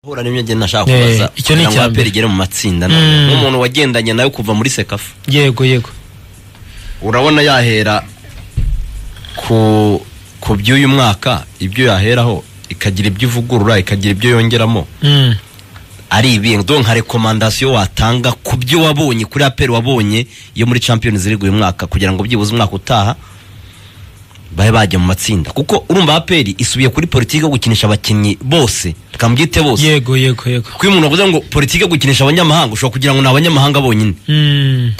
hora nimyo nge nashaka kubaza icyo ni cyambere igere mu matsinda n'umuntu wagendanye nayo kuva muri Sekafa. Yego urabona yahera ku by'uyu mwaka ibyo yaheraho ikagira ibyo ivugurura ikagira ibyo yongeramo ari ibintu donc nka recommandation watanga ku byo wabonye kuri APR wabonye yo muri Champions League uyu mwaka kugira ngo byibuze umwaka utaha bahe bajya mu matsinda kuko urumva APR isubiye kuri politike yo gukinisha abakinnyi bose tukambyite bose. Yego kuko umuntu avuze ngo politike yo gukinisha abanyamahanga ushobora kugira ngo n'abanyamahanga bonyine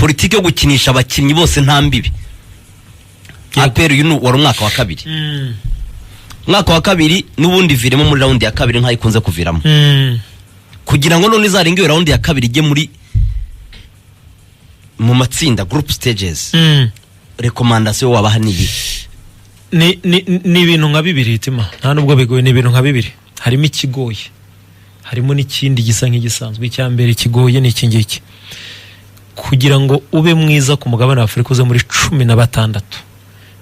politike yo gukinisha abakinnyi bose nta mbibi. APR uyu wari umwaka wa kabiri umwaka wa kabiri n'ubundi viremo muri round ya kabiri nkayikunze kuviramo kugira ngo none izaringe round ya kabiri ije muri mu matsinda group stages recommandation wabaha nibi ni ibintu nka bibiri hitima nta nubwo bigoye ni ibintu nka bibiri harimo ikigoye harimo n'ikindi gisa nk'igisanzwe icyambere kigoye ni iki ngiki kugira ngo ube mwiza ku mugabane wa Afrika uze muri 16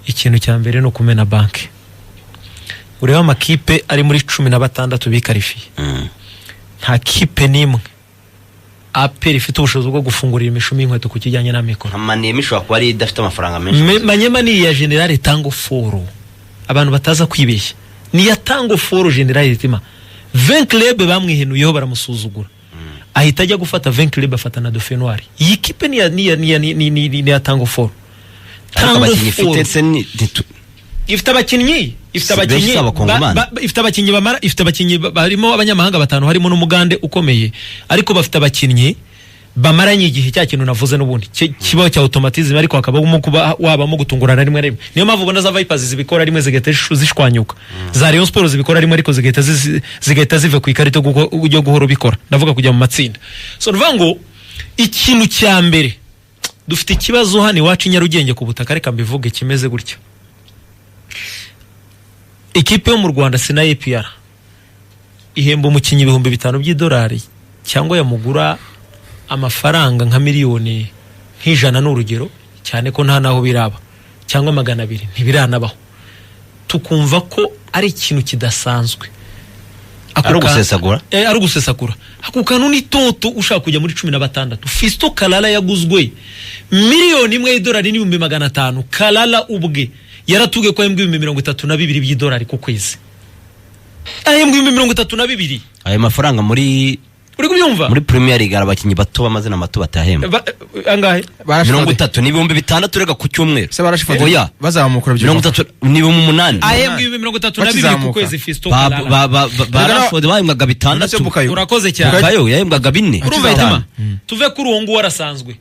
ikintu cyambere no kumena banki ureba amakipe ari muri 16 bikarifiye nta kipe nimwe APR ifite ubushobozi bwo gufungurira imishumi inkweto ku kijyanye na mikoro. Amane mishwa kwa ari idafite amafaranga menshi. Manyema ni ya General Tango Foro. Abantu bataza kwibeshya. Ni ya Tango Foro General Hitima. 20 club bamwihenuyeho baramusuzugura. Ahita ajya gufata 20 club afata na Dauphin Noir. Iyi kipe ni ya Tango Foro. Tango Foro ifite abakinnyi bamara ifite abakinnyi barimo abanyamahanga batanu harimo n'umugande ukomeye ariko bafite abakinnyi bamaranye igihe cya kintu navuze n'ubundi kibaho cya automatism ariko akabamo kuba wabamo gutungurana rimwe niyo mpamvu ubona za Vipers zibikora rimwe zigahita zishwanyuka za Rayon Sports zibikora rimwe ariko zigahita zive ku ikarito yo guhora bikora ndavuga kujya mu matsinda so ruvango ikintu cya mbere dufite ikibazo hano iwacu Nyarugenge ku butaka reka mbivuge kimeze gutya. Ikipe yo mu Rwanda sina APR ihemba umukinyi $5,000 by'idolari cyangwa yamugura amafaranga nka miliyoni nk'ijana n'urugero cyane ko nta naho biraba cyangwa 200 ntibiranabaho tukumva ko ari ikintu kidasanzwe ari gusesagura hakukanu ni toto ushaka kujya muri 16 Fisto Kalala yaguzwe miliyoni imwe y'idolari $500 Kalala ubwe yaratuge ko yembwe 32 by'idolari ku kwezi ayembwe 32 ayo mafaranga muri uri kubyumva muri Premier League abakinyi bato bamazina mato batahemba angahe 30 ni 6,000 rega ku cyumweru se barashifata oya bazamukura byo 30 ni 8 ayembwe 32 ku kwezi Fisto Kalala barashford bayembwaga 6 urakoze cyane kayo yembwaga 4 urumva itama tuve kuri uwo ngo warasanzwe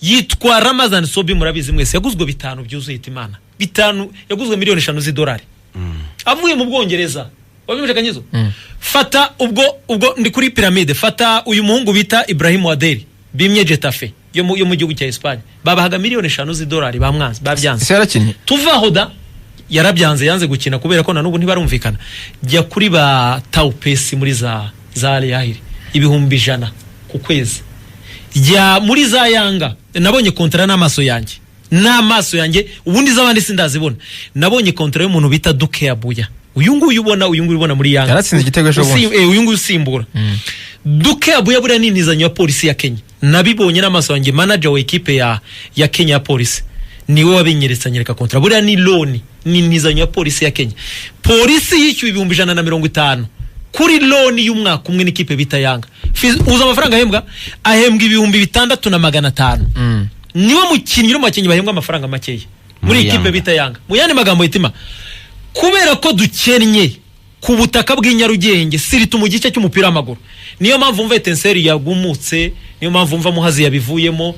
yitwa Ramazan Sobi murabizi mwese yaguzwe 5 byuzuye itimana 5 yaguzwe miliyoni 5 z'idolari avuye mu Bwongereza wabimuje kanyizo fata ubwo ndi kuri pyramide fata uyu muhungu bita Ibrahim Waderi bimye Getafe yo mu gihugu cya Espagne babahaga miliyoni 5 z'idolari bamwanze babyanze yarakinye tuvaho da yarabyanze yanze gukina kubera ko nanubu ntibarumvikana jya kuri ba Taupesi muri za Al-Ahly $100 ku kwezi jya muri za Yanga nabonye kontra n'amaso yanjye ubundi z'abandi sindazibona nabonye kontra y'umuntu bita Duke Abuya uyu nguyu ubona muri Yanga yaratsinze igitego cyo bonse uyu nguyu usimbura Duke Abuya buriya n'intizanyo ya polisi ya Kenya nabibonye n'amaso yanjye manager wa equipe ya Kenya ya polisi niwe wabinyeretse anyereka kontra buriya ni loan ni intizanyo ya polisi ya Kenya polisi yishyuye $150 kuri loan y'umwaka umwe n'ikipe bita Yanga uza amafaranga ahembwa $6,500 niwe mukinnyi no makinnyi bahembwa amafaranga makeya muri ikipe bita Yanga mu yandi magambo yitima kubera ko dukennye ku butaka bw'inyarugenge sirita mu gice cy'umupira w'amaguru niyo mpamvu mva Etenseri yagumutse niyo mpamvu mva Muhazi yabivuyemo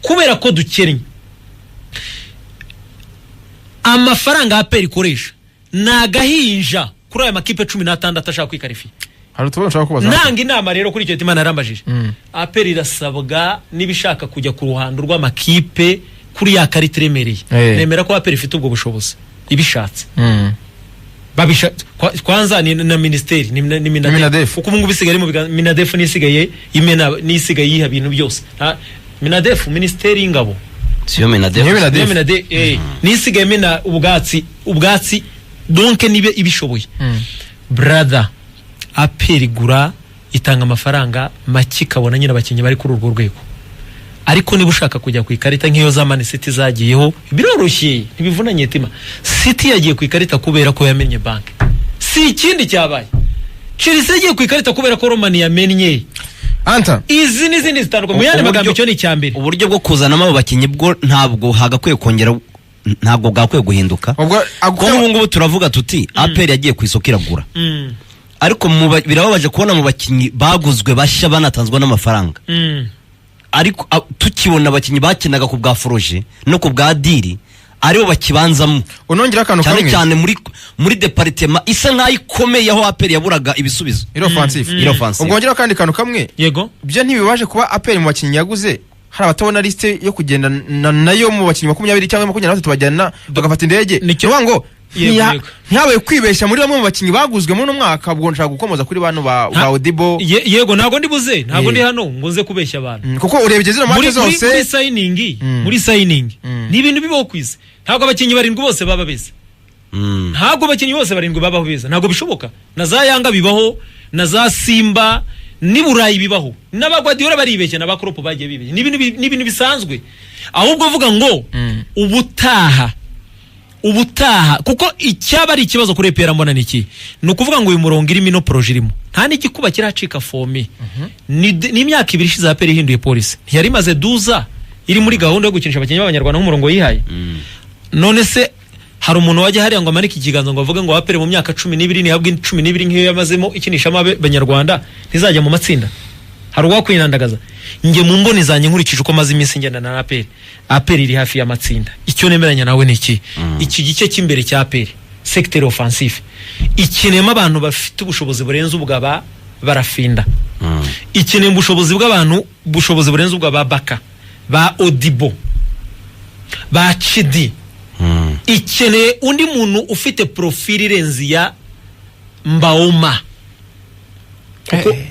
kubera ko dukennye amafaranga APR ikoresha nagahinja kuri aya makipe 16 ashaka kwikarifiye hari tubona ushaka kubaza nanga inama rero kuri icyo Timana yarambajije APR irasabwa nibishaka kujya ku ruhando rw'amakipe kuri ya karita remereye nemera ko APR ifite ubwo bushobozi ibishatse babisha kwanza ni na ministeri ni Minadef uko ubungu bisigaye mu Minadef nisigaye imena nisigaye yiha bintu byose Minadef ministeri y'ingabo siyo Minadef nisigaye mena ubwatsi donc nibe ibishoboye brother APR igura itanga amafaranga make ikabona nyine abakinnyi bari kuri urwo rwego. Ariko niba ushaka kujya ku ikarita nk'iyo za Man City zagiyeho biroroshye ntibivunanye itima. City yagiye ku ikarita kubera ko yamennye banki, si ikindi cyabaye. Chelsea yagiye ku ikarita kubera ko Roman yamennye. Anta Izi n'izindi zitandukanye. Mu yandi magambo icyo ni icyambere. Uburyo bwo kuzanamo abo bakinnyi bwo ntabwo hagakwiye kongera, ntabwo bwakwiye guhinduka. ubwo Ko ubu ngubu turavuga tuti APR yagiye ku isoko iragura. Ariko birababaje kubona mu bakinnyi baguzwe bashya banatanzwe n'amafaranga. Ariko tukibona abakinnyi bakinaga ku bwa Foroje no ku bwa Diri aribo bakibanzamo. unongera akantu kamwe cyane muri departement isa nkaho ikomeye aho APR yaburaga ibisubizo. Offensive. ubwo ngera kandi kantu kamwe. Yego. Byo ntibibaje kuba APR mu bakinnyi yaguze hari abatabona liste yo kugenda nayo mu bakinnyi 20 cyangwa 23 bajyana bagafata indege. Niyo ngo ntihabaye kwibeshya muri bamwe mu bakinnyi baguzwe muri uno mwaka. Ubwo nshaka gukomoza kuri bano ba Odibo. Yego ntago ndibuze, ntago ndi hano ngo nze kubeshya abantu. Kuko urebye zino match zose muri signing ni ibintu bibaho kwiza. Ntago abakinnyi barindwi bose baba beza. Ntago abakinnyi bose barindwi babaho beza, ntago bishoboka. Na za Yanga bibaho, na za Simba ni Burayi bibaho, n'abagwadiyora baribeshya, n'abakropo bagiye bibeshya. Ni ibintu bisanzwe. Ahubwo vuga ngo ubutaha kuko icyaba ari ikibazo kuri EPR mbona niki no kuvuga ngo uyu murongo irimo no projet irimo nta n'igikuba kiracika fomi. Ni imyaka 2 ishize APR ihinduye police, ntiyari maze 12 iri muri gahunda yo gukinisha abakinnyi b'abanyarwanda nk'umurongo yihaye. None se hari umuntu wajya hariya ngo amanike ikiganza ngo avuge ngo APR mu myaka 12 ni habwe 12 nk'iyo yamazemo ikinishamo abanyarwanda ntizajya mu matsinda? Hari uwakwinandagaza. Nge mu mboni zanye nkurikije uko maze iminsi ngenda na APR iri hafi y'amatsinda. Icyo nemeranya nawe niki iki gice cy'imbere cya APR secteur offensif ikinema abantu bafite ubushobozi burenze ubwaba barafinda. Ikinema ubushobozi bw'abantu burenze ubwaba Baka ba Odibo ba Chidi. Ikeneye undi muntu ufite profile irenze ya Mbaoma.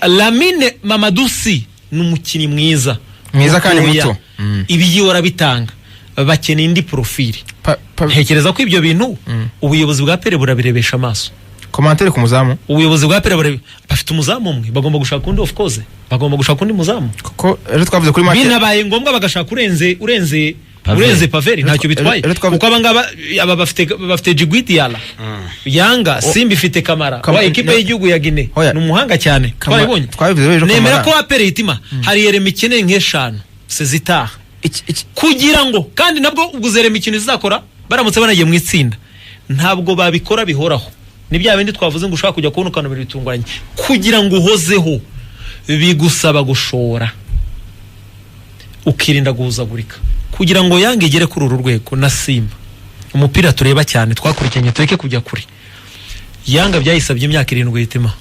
Lamine Mamadusi n'umukinnyi mwiza kandi muto. Ibigi warabitanga bakeneye indi profile. Ntekereza ko ibyo bintu ubuyobozi bwa APR burabirebesha amaso. Commentaire ku muzamu. Ubuyobozi bwa APR bafite umuzamu umwe, bagomba gushaka undi, of course bagomba gushaka undi muzamu. Kuko rero twavuze kuri match binabaye ngombwa bagashaka urenze Paveri ntacyo bitwaye. Kuko abangaba aba bafite Djigui Yala. Yanga Simba ifite Kamara wa equipe y'igihugu ya Guinea n'umuhanga cyane. Twabibonye. Nemera ko APR itima hari yere mikene nk'eshanu sezitaha kugira ngo kandi nabwo ubuzere mikino zizakora baramutse banagiye mu itsinda ntabwo babikora bihoraho. Ni bya bindi twavuze ngo ushaka kujya kubona ukanobera bitunguranye kugira ngo uhozeho bigusaba gushora ukirinda guhuzagurika kugira ngo Yanga igere kuri uru rwego na Simba. Umupira tureba cyane twakurikiranye tureke kujya kuri Yanga byayisabye imyaka 7 itima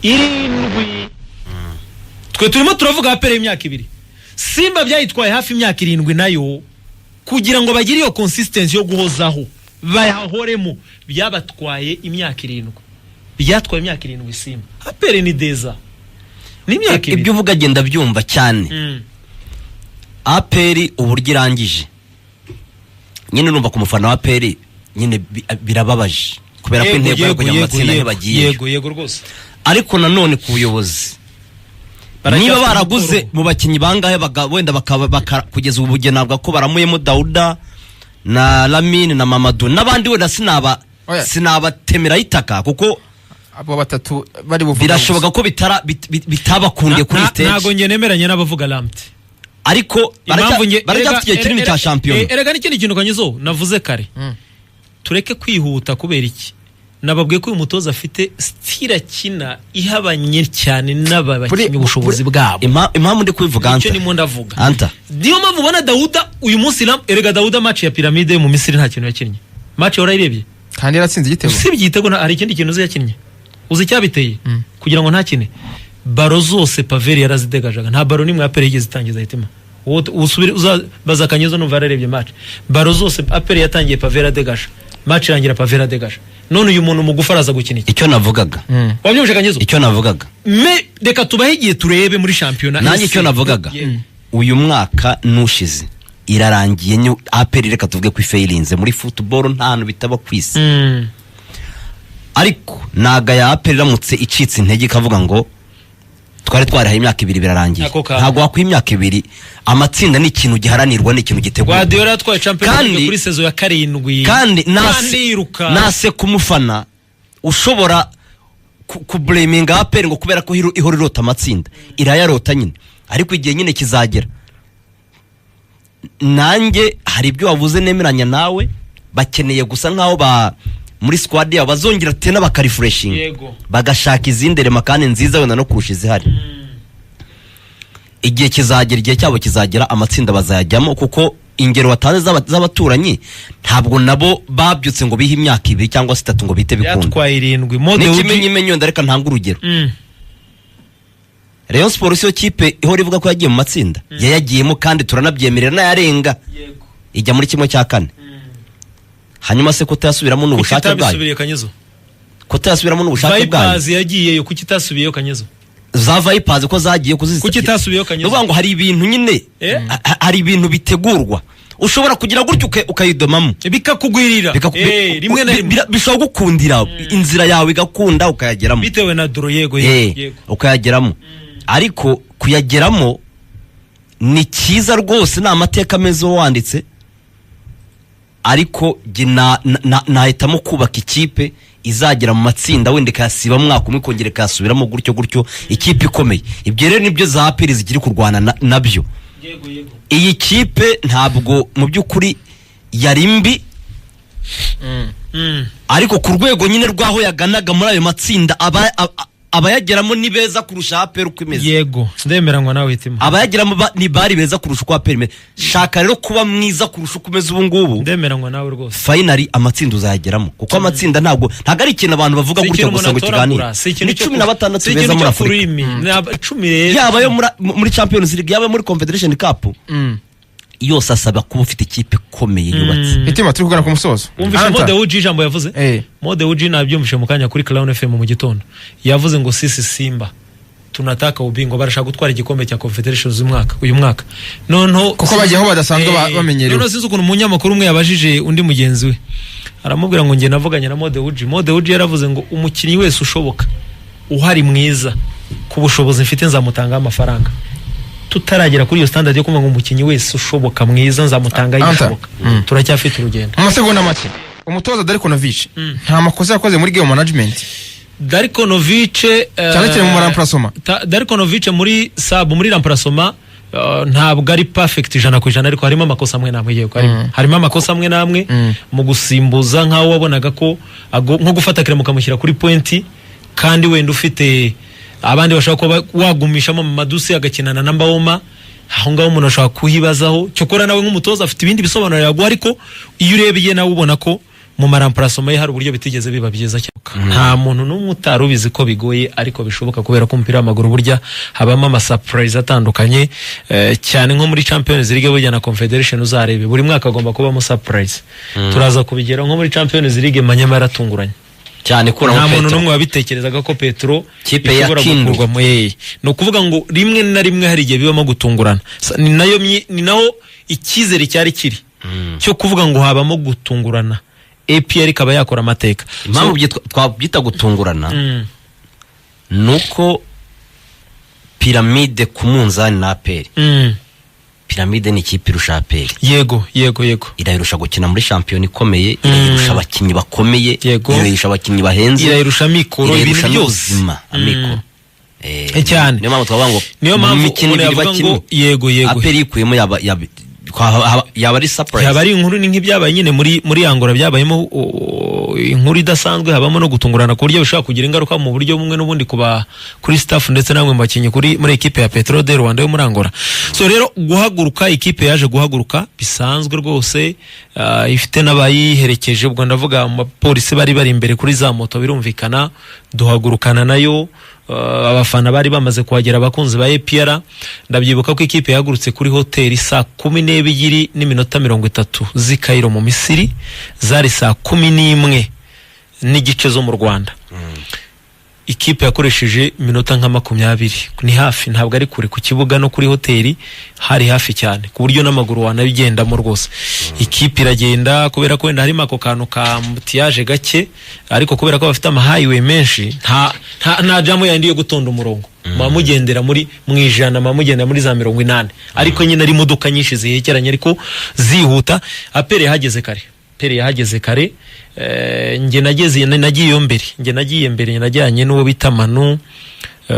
7. Twe turimo turavuga APR imyaka 2. Simba byayitwaye hafi imyaka 7 nayo kugira ngo bagire iyo consistency yo guhozaho bayahoremo. Byabatwaye imyaka 7. Byatwaye imyaka 7 Simba. APR ni deza ni imyaka 7. Ibyo uvuga agenda byumva cyane. APR uburyo irangije nyine numva ku mufana wa APR nyine birababaje kubera ko intego yo kujya mu matsinda ntibagiye. Yego rwose. Ariko nanone ku buyobozi niba baraguze mu bakinnyi bangahe wenda kugeza ubu bugenabwa ko baramuyemo Dauda na Lamine na Mamadou n'abandi wenda sinabatemera itaka kuko abo batatu bari buvuga birashoboka ko bitabakundiye kuri stage. Ntago nge nemeranya n'abavuga Lamte ariko barajya kinini cya champion. Erega n'ikindi kintu kanyizo navuze kare. Tureke kwihuta kubera iki nababwiye ko uyu mutoza afite style kina ihabanye cyane n'ababakinnyi ubushobozi bwabo. Impamvu ndi kubivuga icyo ni mo ndavuga Anta niyo mpamvu ubona Dauda uyu munsi erega Dauda match ya Pyramide mu Misiri nta kintu yakinnye. Match warayirebye kandi yaratsinze igitego. Si igitego hari ikindi kintu yakinnye uzi cyabiteye kugira ngo ntakine. Baro zose Paveri yarazidegajaga nta baro nimwe APR yigeze itangiza hitima. Usubire uzabaza Kanyezo numva yararebye match. Baro zose APR yatangiye Paveri adegaje match irangira Paveri adegaje. None uyu muntu mugufa araza gukina iki? Icyo navugaga wabyumvise Kanyezo? Icyo navugaga reka tubahigiye turebe muri championnat. Nanjye icyo navugaga uyu mwaka nushize irarangiye APR reka tuvuge ko ifailinze muri football nta hantu bitaba kwisi. Ariko naga ya APR iramutse icitse intege kavuga ngo twari twarahaye imyaka 2 birarangiye ntago wakwa imyaka 2 amatsinda ni ikintu giharanirwa ni ikintu gitegurwa Guardiola yatwaye Champions League kuri sezo ya 7 kandi nase kumufana ushobora kublaminga APR ngo kubera ko ihora irota amatsinda irayarota nyine ariko igihe nyine kizagera nanjye hari ibyo wavuze nemeranya nawe bakeneye gusa nkaho muri squad yabo bazongera tena bakarefreshing bagashaka izindi rema kandi nziza wenda no kurusha izihari igihe kizagera igihe cyabo kizagera amatsinda bazayajyamo kuko ingero watanze z'abaturanyi ntabwo nabo babyutse ngo bihe imyaka 2 cyangwa 3 ngo bite bikunda yatwaye 7 mode n'ikimenyimenyo ndareka ntanga urugero Rayon Sports yo kipe ihora ivuga ko yagiye mu matsinda yayagiyemo kandi turanabyemerera nayarenga ijya muri kimwe cya 4 hanyuma se ko tayasubiramo n'ubushake bwayo ko tayasubiramo n'ubushake bwayo Vipers yagiyeyo kuki itasubiyeyo Kanyezo za Vipers ko zagiye kuzisa kuki itasubiyeyo Kanyezo uvuga ngo hari ibintu nyine hari ibintu bitegurwa ushobora kugira gutyo ukayidomamo bikakugwirira rimwe na rimwe bishobora gukundira inzira yawe igakunda ukayageramo bitewe na doro yego ukayageramo ariko kuyageramo ni cyiza rwose na amateka meza wanditse ariko nahitamo kubaka ikipe izagera mu matsinda wenda kasiba mwaka umwe kongera kasubiramo gutyo ikipe ikomeye ibyo rero nibyo za APR zikiri kurwana nabyo iyi kipe ntabwo mu byukuri yari mbi ariko ku rwego nyine rwaho yaganaga muri ayo matsinda abayageramo ni beza kurusha APR uko imeze yego ndemeranywa nawe hitima abayageramo ni bari beza kurusha uko APR imeze shaka rero kuba mwiza kurusha uko umeze ubu ngubu ndemeranywa nawe rwose finally amatsinda uzayageramo kuko amatsinda ntabwo ari ikintu abantu bavuga gutyo gusa ngo kiganira ni 16 beza muri Afurika yaba yo muri Champions League yaba muri Confederation Cup yose asaba kuba ufite ikipe ikomeye yubatse itima turi kugana ku musozo umvishe Mode Uji jambo yavuze Mode Uji nabyumvishe mu kanya kuri Clown FM mu gitondo yavuze ngo sisi Simba tunataka ubingo barashaka gutwara igikombe cya Confederation uyu mwaka nonto kuko bagiyeho badasanzwe bamenyerewe none sinzi ukuntu umunyamakuru umwe yabajije undi mugenzi we aramubwira ngo nge navuganye na Mode Uji yaravuze ngo umukinnyi wese ushoboka uhari mwiza ku bushobozi mfite nzamutanga amafaranga tutaragera kuri iyo standard yo kuvuga ngo umukinnyi wese ushoboka mwiza nzamutanga yishoboka turacyafite urugendo amasegonda make umutoza Darikonovic nta makosa yakoze muri game management Darikonovic cyane mu remplacement Darikonovic muri muri remplacement ntabwo ari perfect 100% ariko harimo amakosa amwe namwe yego harimo amakosa amwe namwe mu gusimbuza nkaho wabonaga ko nko gufata Clement mukamushyira kuri point kandi wenda ufite abandi bashaka kuba wagumishamo Madusi agakinana na Mbawoma aho ngaho umuntu ashaka kuhibazaho cyokora nawe nk'umutoza afite ibindi bisobanuro yaguha ariko iyo urebye nawe ubona ko mu maramparasoma ye hari uburyo bitigeze biba byiza cyane nta muntu n'umwe utarubizi ko bigoye ariko bishoboka kubera ko umupira w'amaguru burya habamo ama surprise atandukanye cyane nko muri Champions League burya na Confederation uzarebe buri mwaka agomba kubamo surprise turaza kubigera nko muri Champions League Manyama yaratunguranye cyane kuramo Petro nta muntu numwe wabitekerezaga ko Petro kipe yakindurwa no kuvuga ngo rimwe na rimwe hari igihe bibamo gutungurana ni naho ikizere cyari kiri cyo kuvuga ngo habamo gutungurana APR ikaba yakora amateka impamvu twabyita gutungurana nuko piramide ku munzani na APR piramide ni ikipe irusha APR yego irayirusha gukina muri shampiyona ikomeye irayirusha abakinnyi bakomeye irayirusha abakinnyi bahenze irayirusha mikoro ibintu byose amikoro cyane niyo mpamvu twavuga ngo niyo mpamvu umuntu yavuga ngo yego APR ikuyemo yaba ari surprise yaba ari inkuru ni nk'ibyabaye nyine muri Angola byabayemo inkuru idasanzwe habamo no gutungurana ku buryo bishobora kugira ingaruka mu buryo bumwe n'ubundi kuba kuri staff ndetse namwe mu bakinyi muri equipe ya Petro de Rwanda yo muri Angola so rero guhaguruka ikipe yaje guhaguruka bisanzwe rwose ifite n'abayiherekeje ubwo ndavuga abapolisi bari imbere kuri za moto birumvikana duhagurukana nayo abafana bari bamaze kuhagera abakunzi ba APR ndabyibuka ko ikipe yagurutse kuri hoteli saa 12:30 z'i Cairo mu Misiri zari saa 11 n'igice zo mu Rwanda ikipe yakoresheje minota nka 20 ni hafi, ntabwo ari kure ku kibuga no kuri hoteli, hari hafi cyane ku buryo n'amaguru wanabigendamo rwose. Ikipe iragenda kubera ko wenda harimo ako kantu ka mutiyaje gake, ariko kubera ko bafite amahighway menshi nta jamu yandi yo gutonda umurongo, mugendera muri mwijana, mugendera muri za 80, ariko nyine ari imodoka nyinshi zihekeranye ariko zihuta. Apere yahageze kare, nge nagiye mbere, najyanye n'uwo bita Manu,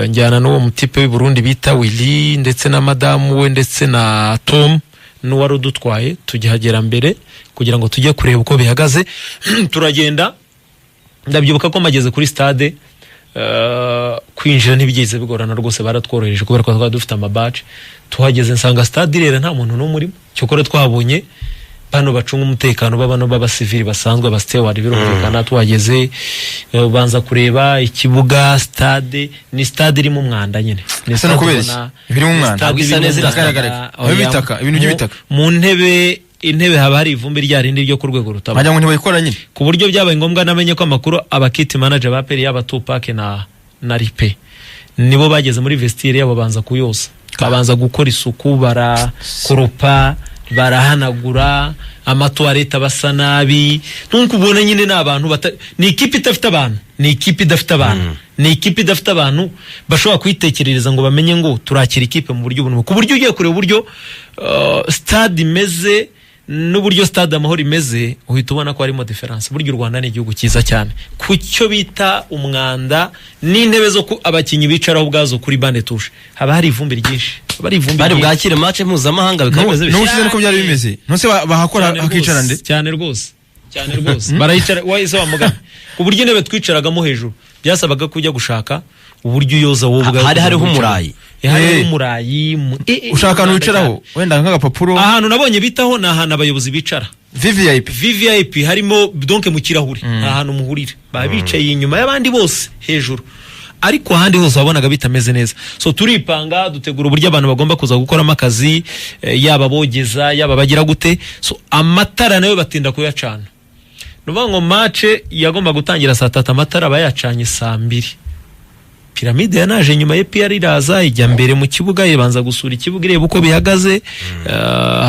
njyana n'uwo mutipe w'i Burundi bita Willy, ndetse na madamu we ndetse na Tom n'uwari udutwaye, tujyahagera mbere kugira ngo tujye kureba uko bihagaze. Turagenda, ndabyibuka ko mageze kuri stade, kwinjira ntibigeze bigorana rwose, baratworoheje kubera ko twari dufite amabaje. Tuhageze nsanga stade irera, nta muntu n'umwe urimo, cyokora twabonye bano bacunga umutekano babano b'abasivili basanzwe abasteward birumvikana. Tuhageze banza kureba ikibuga, stade ni stade irimo umwanda nyine, ni stade kubera birimo umwanda, bisa neza iragaragara ibitaka, ibintu by'ibitaka mu intebe haba hari ivumbi rya rindi ryo ku rwego rutaba, bajya ngo ntibayikora nyine, ku buryo byabaye ngombwa namenye ko amakuru abakiti manager ba Peri yaba Tupac na Ripe nibo bageze muri vestiaire yabo, banza kuyoza, babanza gukora isuku, barakoropa, barahanagura amatoilette basa nabi. Ntukubona nyine n'abantu ni ikipe idafite abantu, bashobora kwitekerereza ngo bamenye ngo turakira ikipe mu buryo bunwe, ku buryo ugiye kureba uburyo stade imeze n'uburyo stade Amahoro imeze, uhita ubona ko harimo difference. Buryo u Rwanda ni igihugu cyiza cyane ku cyo bita umwanda n'intebe zo abakinyi bicaraho ubwazo kuri bande touche, haba hari ivumbi ryinshi, bari bwakire match mpuzamahanga bikameze bishya. N'ushize niko byari bimeze, nose bahakora hakicara nde cyane rwose barayicara wahise wamugana, ku buryo intebe twicaragamo hejuru byasabaga kujya gushaka uburyo uyoza wowe ubwawe. Hariho umurayi, ushaka ahantu wicaraho wenda nk'agapapuro. Ahantu nabonye bitaho ni ahantu abayobozi bicara, VVIP harimo donc mu kirahuri, ahantu muhurira, babicaye inyuma y'abandi bose hejuru, ariko ahandi hose wabonaga bitameze neza. So turipanga, dutegura uburyo abantu bagomba kuza gukoramo akazi, yaba bogeza yaba bagira gute. So amatara nayo batinda kuyacana, nuvuga ngo match yagomba gutangira saa 3, amatara bayacanye saa 2. Piramide yanaje nyuma ya APR iraza ijya mbere mu kibuga, yibanza gusura ikibuga ireba uko bihagaze.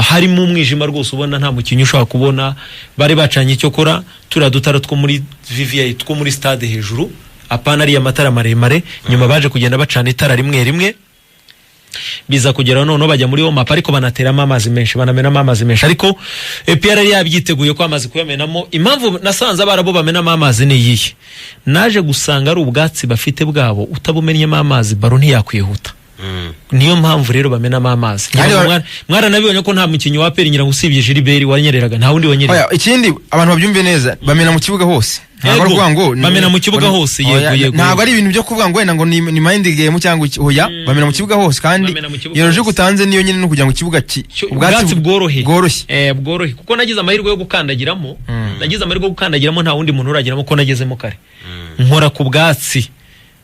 Harimo umwijima rwose, ubona nta mukinyi ushaka kubona, bari bacanye icyo kora turadutara two muri VVI two muri stade hejuru, apana ari amatara maremare. Nyuma baje kugenda bacana itara rimwe biza kugera none bajya muri wo mapa, ariko banateramo amazi menshi, banamenamo amazi menshi, ariko APR yabyiteguye ko amazi kuyamenamo. Impamvu nasanze abarabo bamenamo amazi ni yihe, naje gusanga ari ubwatsi bafite bwabo, utabumenyemo amazi baro ntiyakwihuta. Niyo mpamvu rero bamenamo amazi. Mwara nabibonye ko nta mukinyi wa Peri nyirango usibye Gilbert wanyereraga, nta wundi wanyereraga. Ikindi abantu babyumve neza, bamena mu kibuga hose, ntabwo ari kuvuga ngo bamena mu kibuga hose. Yego, ntabwo ari ibintu byo kuvuga ngo wenda ngo ni mind game cyangwa hoya, bamena mu kibuga hose. Kandi yeroje gutanze niyo nyine no kugira ngo ikibuga ubwatsi bworohe, kuko nagize amahirwe yo gukandagiramo, nta wundi muntu uragiramo ko nagezemo kare, nkora ku bwatsi.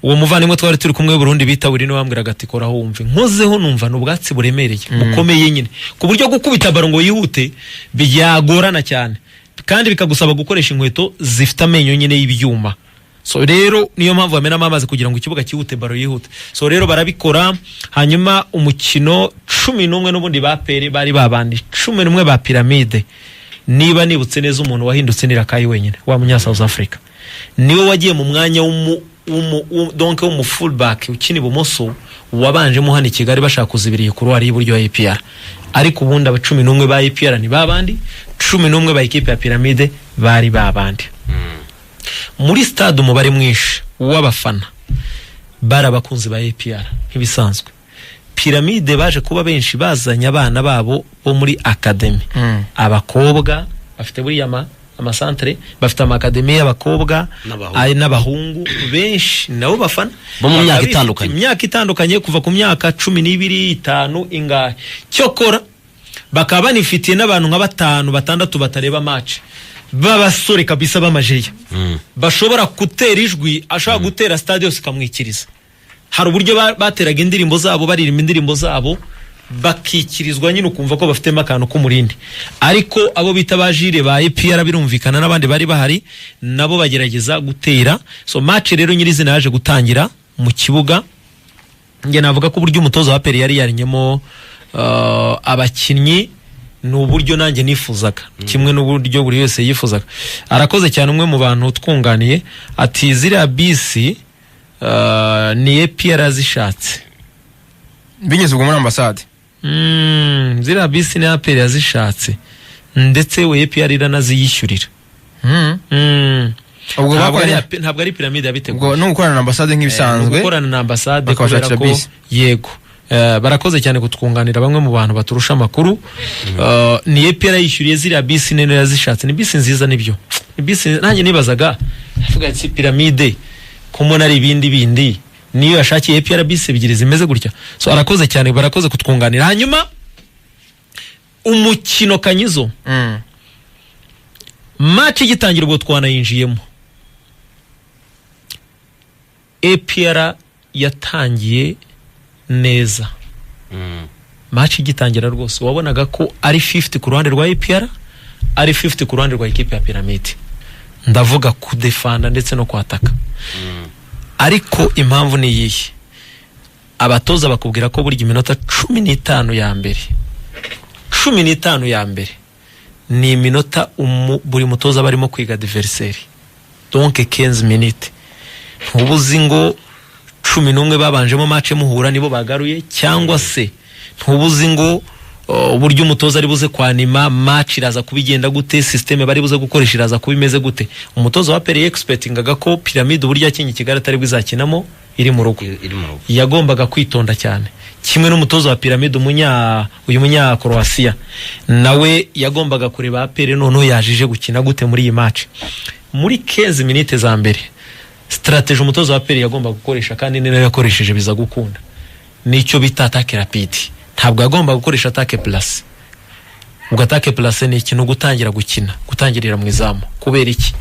Uwo muvandimwe twari turi kumwe Burundi bita Willy no wambwiraga ati kora ho wumve, nkozeho numva n'ubwatsi buremereye bukomeye nyine, ku buryo gukubita baro ngo yihute byagorana cyane, kandi bikagusaba gukoresha inkweto zifite amenyo nyine y'ibyuma. So rero niyo mpamvu bamenamo amazi kugira ngo ikibuga kihute baro yihute. So rero barabikora. Hanyuma umukino 11 n'ubundi ba Peri bari babandi 11 ba Piramide, niba nibutse neza umuntu wahindutse nirakayi wenyine wa munya South Africa, niwe wagiye mu mwanya donc mu fullback ukini bumoso, wabanje mu hano Kigali bashaka kuzibiriye ku ruhari y'uburyo ya APR, ariko ubundi aba 11 ba APR ni babandi, 11 ba equipe ya Piramide bari babandi. Muri stade umubare mwinshi w'abafana barabakunzi ba APR nk'ibisanzwe. Piramide baje kuba benshi bazanya abana babo bo muri academy, abakobwa bafite buri amasantere, bafite amakademi y'abakobwa n'abahungu benshi nabo bafana bo mu myaka itandukanye kuva ku myaka 12, 5 ingahe. Cyokora bakaba banifitiye n'abantu nka 5, 6 batareba match, babasore kabisa bamajeya, bashobora gutera ijwi, ashaka gutera stade yose kamwikiriza. Hari uburyo bateraga indirimbo zabo, baririmba indirimbo zabo bakikirizwa nyine ukumva ko bafitemo akantu k'umurindi, ariko abo bita bajire ba EPR birumvikana n'abandi bari bahari nabo bagerageza gutera. So match rero nyirizina yaje gutangira mu kibuga, nge navuga ko uburyo umutoza wa APR yari yarinyemo abakinnyi ni uburyo nanjye nifuzaga, kimwe n'uburyo buri wese yifuzaga. Arakoze cyane umwe mu bantu twunganiye ati ziriya bisi ni EPR zishatse binyuze ubwo muri ambasade. Ziriya bisi ni APR yazishatse ndetse we EPR iranaziyishyurira. Ubwo ntabwo ari piramide yabiteguye. Ubwo no gukorana na ambasade nk'ibisanzwe. Gukorana na ambasade kubera ko yego. Barakoze cyane kutwunganira bamwe mu bantu baturusha amakuru. Ni EPR yishyuriye ziriya bisi nene yazishatse. Ni bisi nziza nibyo. Ni bisi nanjye nibazaga avuga ati piramide kumona ari bindi niyo yashakiye EPR bisi ebyiri zimeze gutya. So arakoze cyane, barakoze kutwunganira. Hanyuma umukino Kanyizo match igitangira ubwo twanayinjiyemo, EPR yatangiye neza. Match igitangira rwose wabonaga ko ari 50 ku ruhande rwa EPR, ari 50 ku ruhande rwa equipe ya Pyramide. Ndavuga kudefanda ndetse no kwataka. Ariko impamvu ni yihe? Abatoza bakubwira ko buri minota 15 ya mbere, 15 ya mbere ni iminota buri mutoza barimo kwiga adversaire, donc 15 minutes. Ntubuzi ngo 11 babanjemo match muhura nibo bagaruye, cyangwa se ntubuzi ngo uburyo umutoza ari buze kwanima match iraza kubigenda gute, systeme bari buze gukoresha iraza kubimeze gute. Umutoza wa APR expectingaga ko Pyramide uburyo yakinye Kigali atari bwizakinamo iri mu rugo, yagombaga kwitonda cyane. Kimwe n'umutoza wa Pyramide uyu munya Croatia nawe yagombaga kureba APR noneho yajije gukina gute muri iyi match. Muri 15 minutes za mbere strategy umutoza wa APR yagomba gukoresha kandi nene yakoresheje biza gukunda, nicyo bita attaque rapide. Ntabwo yagomba gukoresha attaque place. Ubwo attaque place ni ikintu gutangira gukina, gutangirira mu izamu. Kubera iki?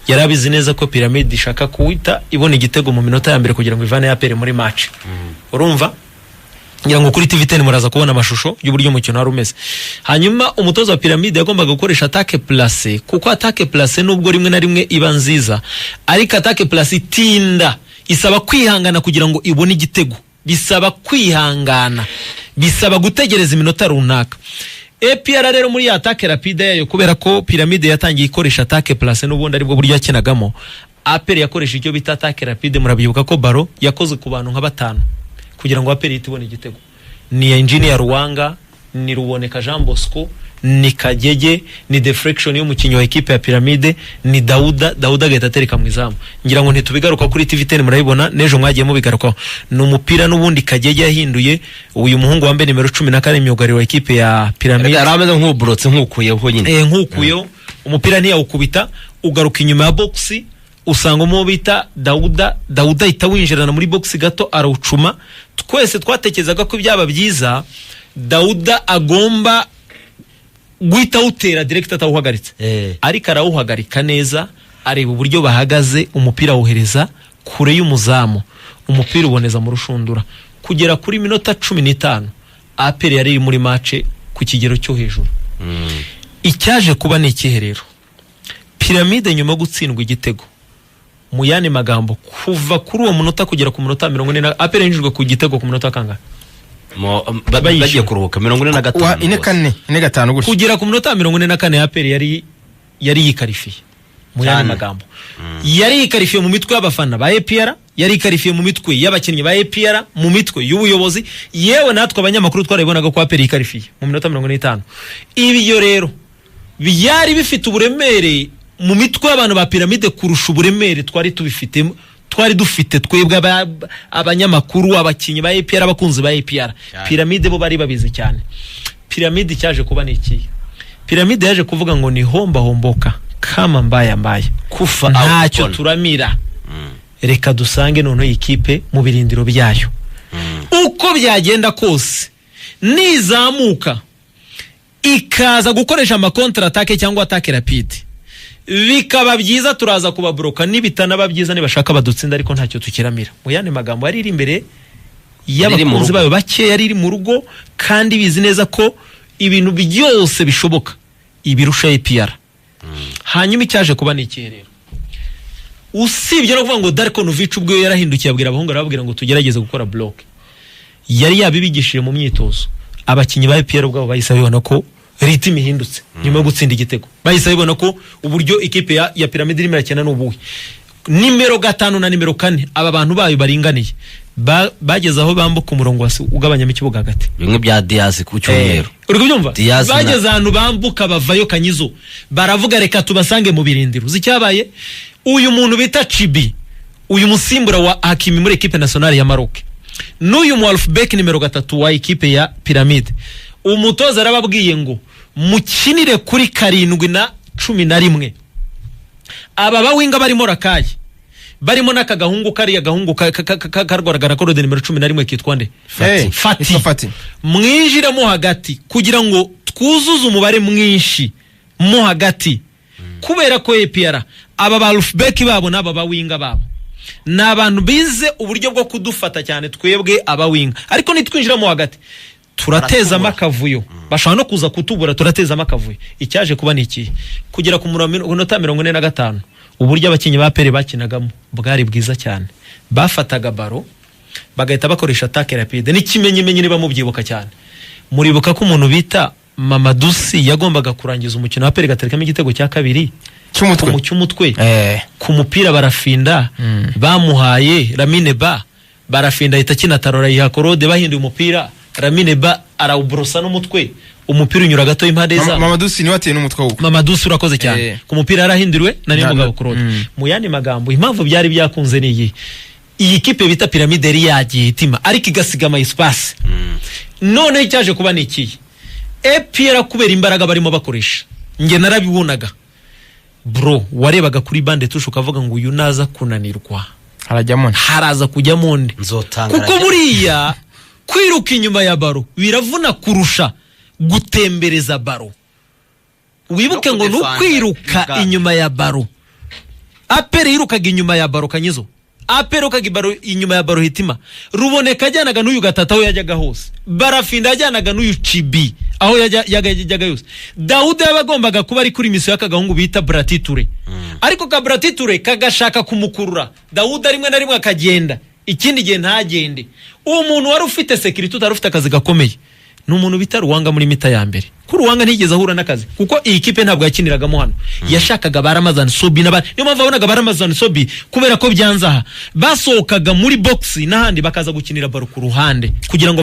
Yarabizi neza ko Pyramide ishaka kuwita ibona igitego mu minota ya mbere kugira ngo ivane APR muri match. Urumva? Ngira ngo kuri TV10 muraza kubona amashusho y'uburyo umukino wari umeze. Hanyuma umutoza wa Pyramide yagombaga gukoresha attaque place, kuko attaque place nubwo rimwe na rimwe iba nziza, ariko attaque place itinda, isaba kwihangana kugira ngo ibone igitego. Bisaba kwihangana, bisaba gutegereza iminota runaka. EPR rero muri attaque rapide yayo, kubera ko Pyramide yatangiye ikoresha attaque place n'ubundi aribwo buryo yakinagamo, APR yakoresha icyo bita attaque rapide. Murabibuka ko baro yakoze ku bantu nka 5 kugira ngo APR itibone igitego. Ni Engineer Ruwanga, ni Ruboneka Jean Bosco, ni Kagege, ni deflection y'umukinyi wa equipe ya Pyramide, ni Dauda gahita atereka mu izamu. Ngira ngo ntitubigaruka kuri TV10 murayibona, nejo mwagiye mubigarukaho. Ni umupira n'ubundi Kagege yahinduye, uyu muhungu wambaye nimero 14 myugariro wa equipe ya Pyramide. Arameze nk'uburotse nk'ukuyeho nyine. Nk'ukuyeho umupira ntiyawukubita, ugaruka inyuma ya box, usanga umu bita Dauda itawinjirana muri box gato arawucuma. Twese twatekerezaga ko byaba byiza Dauda agomba guhita utera direct atawuhagaritse, ariko arawuhagarika neza, areba uburyo bahagaze, umupira wohereza kure y'umuzamu, umupira uboneza mu rushundura. Kugera kuri minota 15 APR yari muri match ku kigero cyo hejuru. Icyaje kuba ni ikiherero, Pyramide nyuma gutsindwa igitego, mu yandi magambo kuva kuri uwo munota kugera ku munota 40 APR yinjijwe ku gitego ku munota kanga bagiye kuruhuka 45 45 gutyo kugera ku munota 44 APR yari yikarifiye. Mu yandi magambo yari yikarifiye mu mitwe y'abafana ba EPR, yari yikarifiye mu mitwe y'abakinnyi ba EPR, mu mitwe y'ubuyobozi, yewe natwe abanyamakuru twarabibonaga ko APR yikarifiye mu minota 45. Ibyo rero byari bifite uburemere mu mitwe y'abantu ba Pyramide kurusha uburemere twari dufite twebwe abanyamakuru, abakinnyi ba EPR, abakunzi ba EPR. Pyramide bo bari babizi cyane. Pyramide cyaje kuba ni iki? Pyramide yaje kuvuga ngo ni homboka kama mbaya kufa ntacyo turamira, reka dusange none ikipe mu birindiro byayo. Uko byagenda kose nizamuka ikaza gukoresha ama counter attaque cyangwa attaque rapide, bikaba byiza turaza kubabroka, nibitanaba byiza nibashaka badutsinda, ariko ntacyo tukiramira. Mu yandi magambo ari imbere y'abakunzi bayo bake yari iri mu rugo kandi bizi neza ko ibintu byose bishoboka ibirusha APR. Hanyuma icyaje kuba ni ikiherero usibye no kuvuga ngo Darko Novic ubwo yarahindukiye abwira abahungu arababwira ngo tugerageze gukora block, yari yabibigishije mu myitozo. Abakinyi ba APR ubwabo bahise babona ko ritimi ihindutse nyuma yo gutsinda igitego, bahise babona ko uburyo ikipe ya Pyramide irimo irakina n'ubuhe nimero 5 na nimero 4 aba bantu bayo baringaniye bageze aho bambuka umurongo wasi ugabanya mu kibuga hagati bimwe bya Diaz ku cyumweru. Uri kubyumva? Bageze ahantu bambuka bavayo Kanyizo baravuga reka tubasange mu birindiro. Zicyabaye uyu muntu bita Chibi, uyu musimbura wa Hakimi muri equipe nationale ya Maroc, n'uyu Mwalfbeck nimero 3 wa equipe ya Pyramide, umutoza arababwiye ngo mukinire kuri 7 na 11. Aba bawinga barimo Rakayi, barimo n'akagahungu kari agahungu karwaragara ko nimero 11 kitwa nde Fati. Mwinjira mo hagati kugira ngo twuzuze umubare mwinshi mo hagati, kubera ko APR aba Mwalfbeck babo n'aba bawinga babo n'abantu bize uburyo bwo kudufata cyane twebwe abawinga, ariko nitwinjira mo hagati turateza amakavuyo, bashaka no kuza kutubura turateza amakavuyo. Icyaje kuba niki kugera ku minota 45 uburyo abakinyi ba Pere bakinagamo bwari bwiza cyane. Bafataga baro bagahita bakoresha attaque rapide, n'ikimenyimenyi niba mubyibuka cyane. Muribuka ko umuntu bita Mamadusi yagombaga kurangiza umukino wa Pere gaterekamo igitego cya kabiri cy'umutwe ku mupira barafinda, bamuhaye Lamine Ba barafinda ahita kina tarora yihakorode bahinduye umupira, Lamine Ba arawubrosa n'umutwe, umupira unyura gato impande za Mamadusi ni wateye n'umutwe wuko. Mamadusi urakoze cyane ku mupira yarahinduriwe na niyo mugabo Claude. Mu yandi magambo impamvu byari byakunze ni iyi kipe bita Pyramide yari yagiye itima ariko igasiga ama espace. None icyaje kuba ni iki APR kubera imbaraga barimo bakoresha, nge narabibonaga bro, warebaga kuri bande tusho ukavuga ngo uyu naza kunanirwa haraza kujyamo nde, kuko buriya kwiruka inyuma ya baro biravuna kurusha gutembereza baro. Wibuke ngo nukwiruka inyuma ya baro. APR yirukaga inyuma ya baro Kanyizo, APR yirukaga baro inyuma ya baro Hitima, Ruboneka ajyanaga n'uyu Gatata aho yajyaga hose, Barafinda ajyanaga n'uyu Chibi aho yajyaga yose. Daudi yabagombaga kuba ari kuri misiyo y'akagahungu bita Bratiture, ariko ka Bratiture kagashaka kumukurura Daudi rimwe na rimwe akagenda, ikindi gihe ntagende. Uwo muntu wari ufite security utarufite akazi gakomeye n'umuntu bita Ruwanga muri mita ya mbere. Kuri Ruwanga ntigeze ahura n'akazi kuko iyi kipe ntabwo yakiniragamo hano. Yashakaga Baramazan Sobi n'abandi, niyo mpamvu abonaga Baramazan Sobi kubera ko byanzaha basohokaga muri box n'ahandi bakaza gukinira baro ku ruhande kugira ngo